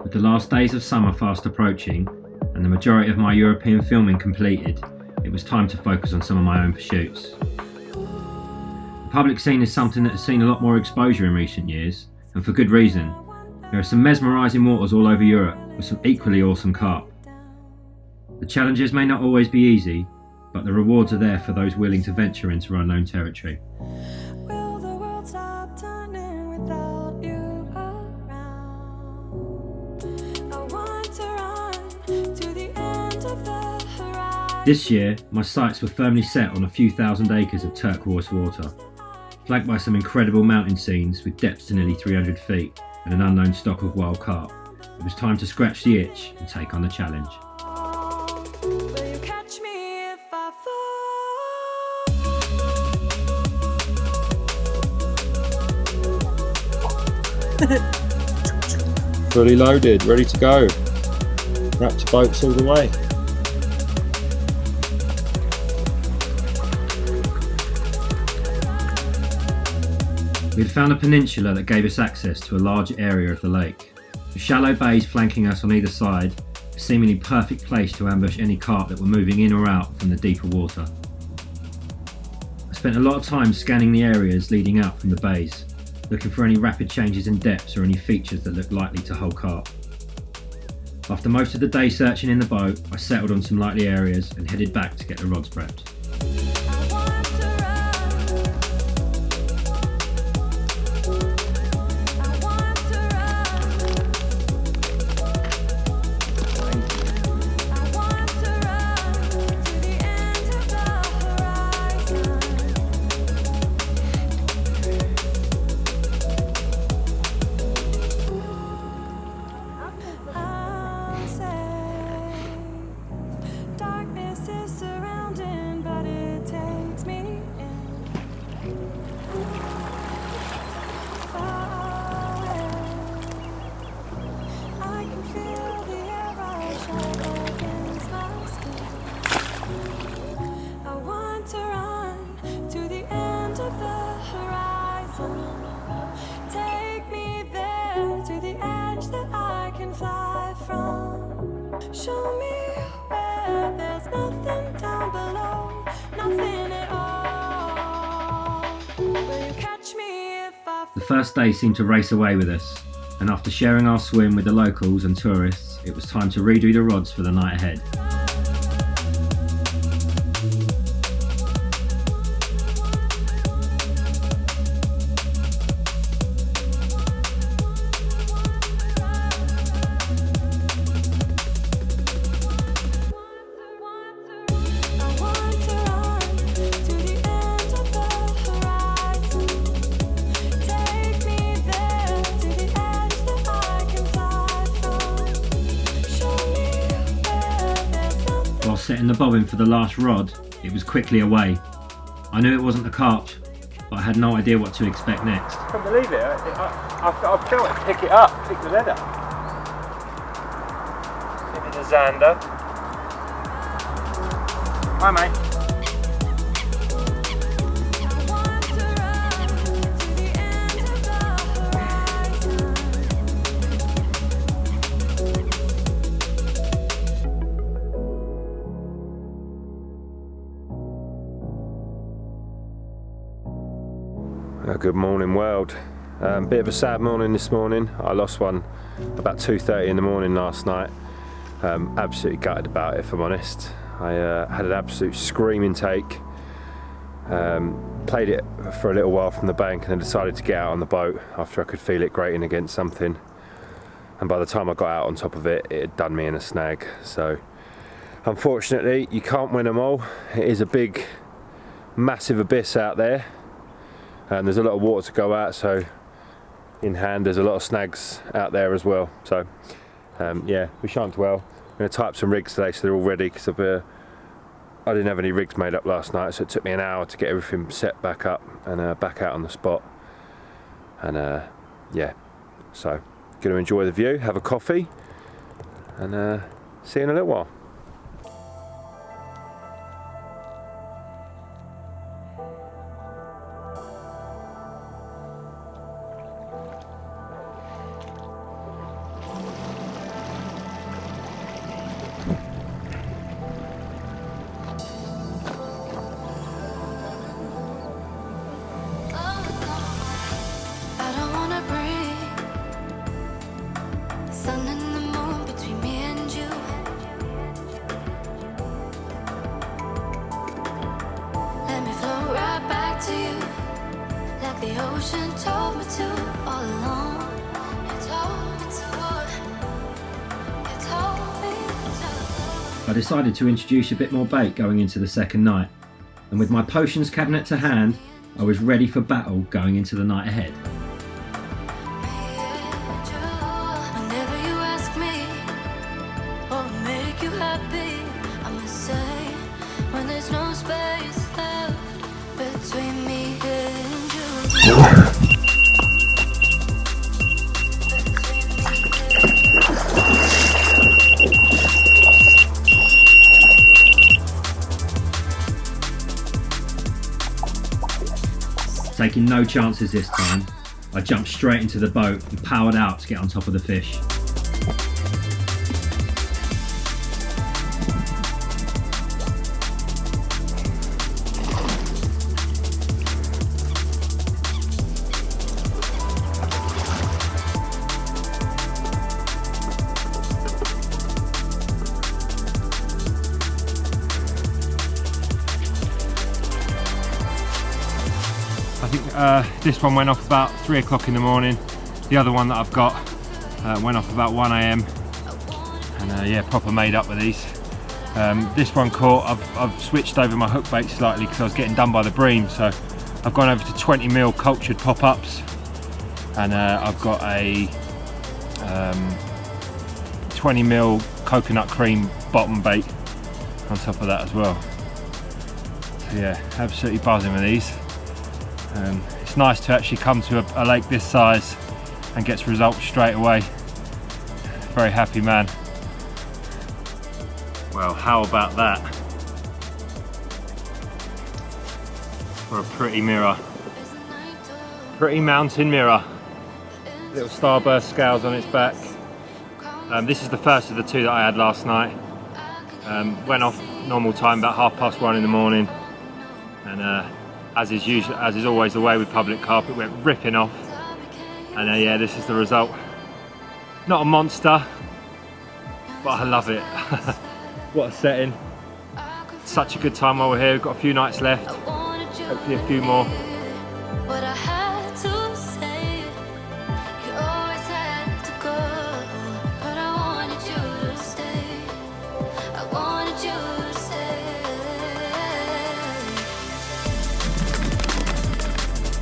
With the last days of summer fast approaching and the majority of my European filming completed, it was time to focus on some of my own pursuits. The public scene is something that has seen a lot more exposure in recent years, and for good reason. There are some mesmerising waters all over Europe with some equally awesome carp. The challenges may not always be easy, but the rewards are there for those willing to venture into unknown territory. This year, my sights were firmly set on a few thousand acres of turquoise water, flanked by some incredible mountain scenes with depths to nearly 300 feet and an unknown stock of wild carp. It was time to scratch the itch and take on the challenge. Fully loaded, ready to go. Wrapped boats all the way. We had found a peninsula that gave us access to a large area of the lake. With shallow bays flanking us on either side, a seemingly perfect place to ambush any carp that were moving in or out from the deeper water. I spent a lot of time scanning the areas leading out from the bays, looking for any rapid changes in depths or any features that looked likely to hold carp. After most of the day searching in the boat, I settled on some likely areas and headed back to get the rods prepped. The first day seemed to race away with us, and after sharing our swim with the locals and tourists, it was time to redo the rods for the night ahead. While setting the bobbin for the last rod, it was quickly away. I knew it wasn't a carp, but I had no idea what to expect next. I can't believe it. I felt it pick it up, pick the lead up. Maybe the Zander. Hi mate. Good morning world. Bit of a sad morning this morning. I lost one about 2:30 in the morning last night. Absolutely gutted about it, if I'm honest. I had an absolute screaming take. Played it for a little while from the bank and then decided to get out on the boat after I could feel it grating against something. And by the time I got out on top of it, it had done me in a snag. So unfortunately, you can't win them all. It is a big, massive abyss out there. And there's a lot of water to go out, so in hand there's a lot of snags out there as well. So yeah, we shan't dwell. I'm going to type some rigs today so they're all ready, because I didn't have any rigs made up last night, so it took me an hour to get everything set back up and back out on the spot. And yeah, so going to enjoy the view, have a coffee, and see you in a little while. I decided to introduce a bit more bait going into the second night, and with my potions cabinet to hand, I was ready for battle going into the night ahead. Taking no chances this time, I jumped straight into the boat and powered out to get on top of the fish. I think this one went off about 3 o'clock in the morning. The other one that I've got went off about 1 AM. And yeah, proper made up with these. This one caught, I've switched over my hook bait slightly because I was getting done by the Bream. So I've gone over to 20mm cultured pop-ups. And I've got a 20mm coconut cream bottom bait on top of that as well. So yeah, absolutely buzzing with these. It's nice to actually come to a lake this size and get results straight away. Very happy man. Well, how about that for a pretty mirror? Pretty mountain mirror. Little starburst scales on its back. This is the first of the two that I had last night. Went off normal time, about 1:30 in the morning, and as is always the way with public carp, it went ripping off. And yeah, this is the result. Not a monster, but I love it. What a setting. Such a good time while we're here. We've got a few nights left, hopefully a few more.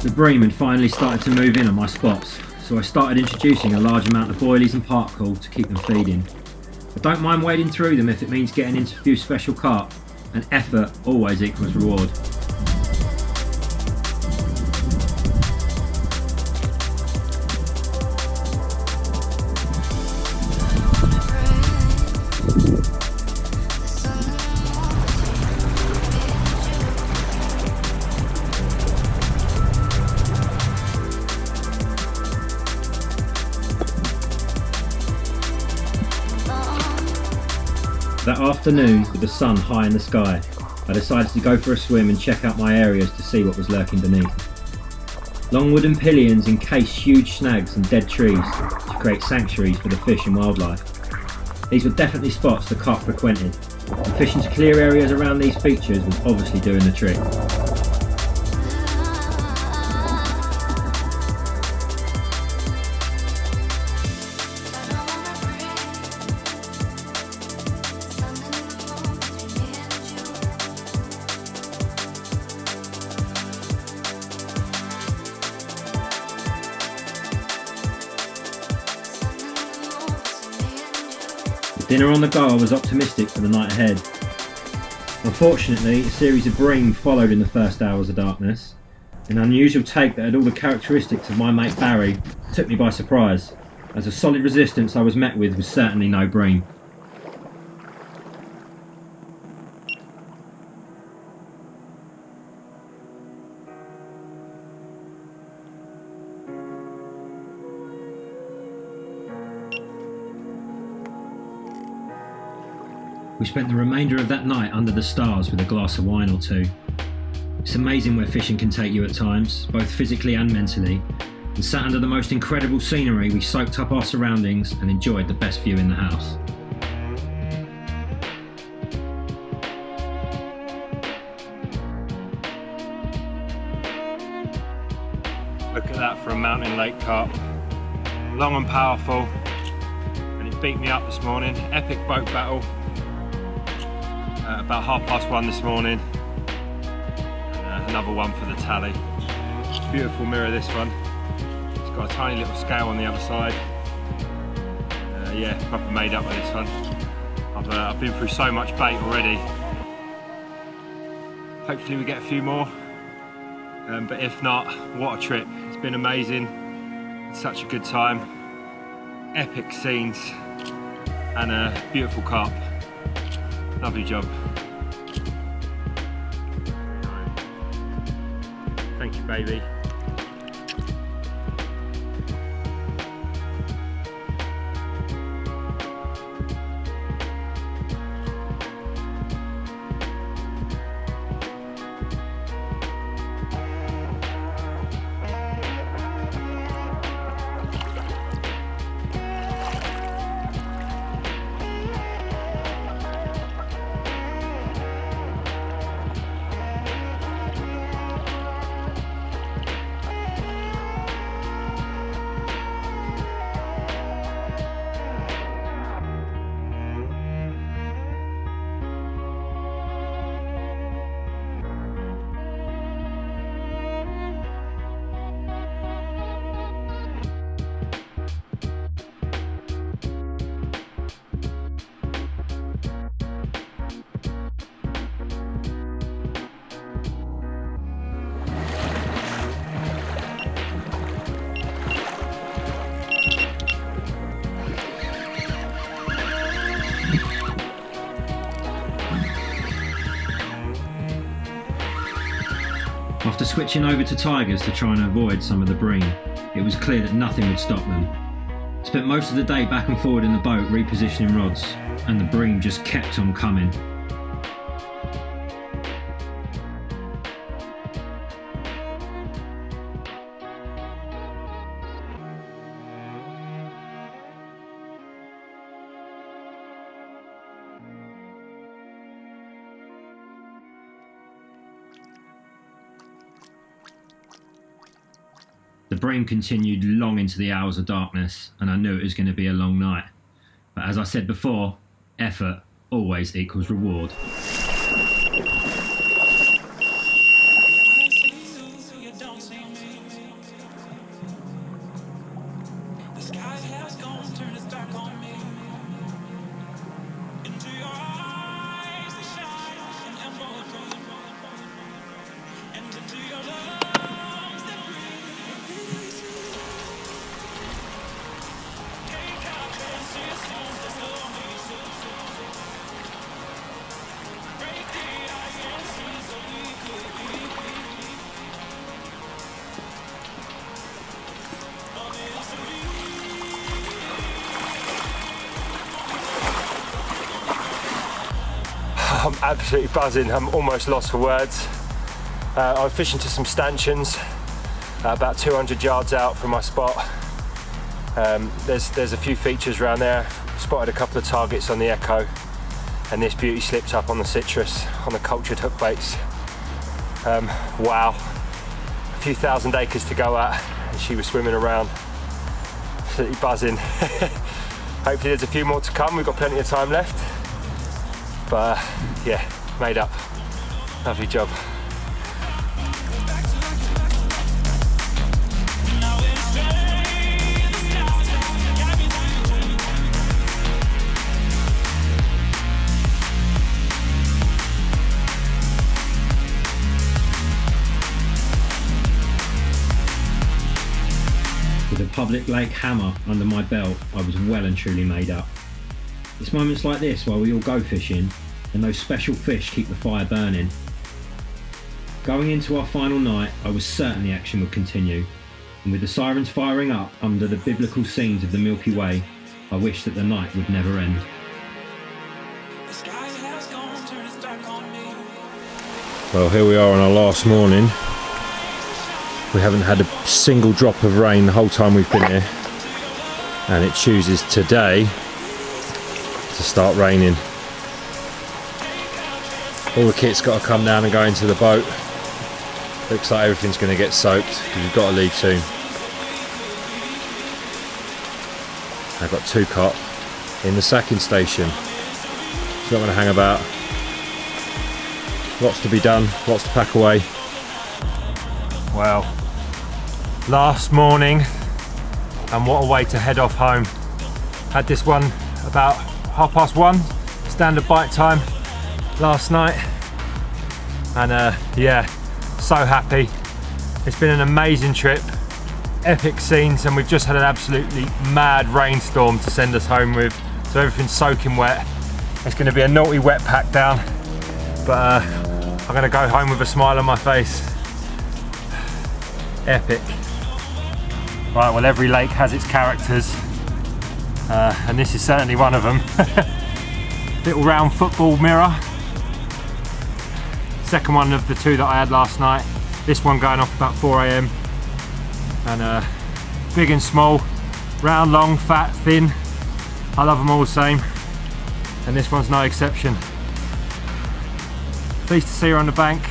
The Bream had finally started to move in on my spots, so I started introducing a large amount of boilies and parkle to keep them feeding. I don't mind wading through them if it means getting into a few special carp, and effort always equals reward. That afternoon, with the sun high in the sky, I decided to go for a swim and check out my areas to see what was lurking beneath. Long wooden pillions encase huge snags and dead trees to create sanctuaries for the fish and wildlife. These were definitely spots the carp frequented, and fishing to clear areas around these features was obviously doing the trick. Dinner on the go, I was optimistic for the night ahead. Unfortunately, a series of Bream followed in the first hours of darkness. An unusual take that had all the characteristics of my mate Barry took me by surprise, as a solid resistance I was met with was certainly no Bream. We spent the remainder of that night under the stars with a glass of wine or two. It's amazing where fishing can take you at times, both physically and mentally, and sat under the most incredible scenery, we soaked up our surroundings and enjoyed the best view in the house. Look at that for a mountain lake carp. Long and powerful, and it beat me up this morning. Epic boat battle. About 1:30 this morning. Another one for the tally. Beautiful mirror, this one. It's got a tiny little scale on the other side. Yeah, proper made up with this one. I've been through so much bait already. Hopefully we get a few more. But if not, what a trip. It's been amazing. It's such a good time. Epic scenes and a beautiful carp. Lovely job. Thank you, baby. After switching over to tigers to try and avoid some of the bream, it was clear that nothing would stop them. Spent most of the day back and forward in the boat repositioning rods, and the bream just kept on coming. The bream continued long into the hours of darkness, and I knew it was going to be a long night. But as I said before, effort always equals reward. I'm absolutely buzzing. I'm almost lost for words. I'm fishing to some stanchions, about 200 yards out from my spot. There's a few features around there. Spotted a couple of targets on the Echo, and this beauty slipped up on the citrus on the cultured hook baits. Wow, a few thousand acres to go at, and she was swimming around. Absolutely buzzing. Hopefully there's a few more to come. We've got plenty of time left. But yeah, made up. Lovely job. With a public lake hammer under my belt, I was well and truly made up. It's moments like this where we all go fishing, and those special fish keep the fire burning. Going into our final night, I was certain the action would continue, and with the sirens firing up under the biblical scenes of the Milky Way, I wished that the night would never end. Well, here we are on our last morning. We haven't had a single drop of rain the whole time we've been here, and it chooses today to start raining. All the kit's got to come down and go into the boat. Looks like everything's going to get soaked because we've got to leave soon. I've got 2 carp in the sacking station. It's not going to hang about. lots to be done, lots to pack away. Well, last morning, and what a way to head off home. Had this one about 1:30, standard bike time last night, and yeah, so happy. It's been an amazing trip, epic scenes, and we've just had an absolutely mad rainstorm to send us home with, so everything's soaking wet. It's going to be a naughty wet pack down, but I'm going to go home with a smile on my face. Epic. Right, well, every lake has its characters, and this is certainly one of them. Little round football mirror. Second one of the two that I had last night. This one going off about 4 AM. And big and small, round, long, fat, thin. I love them all the same. And this one's no exception. Pleased to see her on the bank,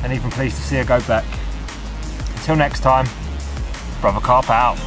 and even pleased to see her go back. Until next time, Brother Carp out.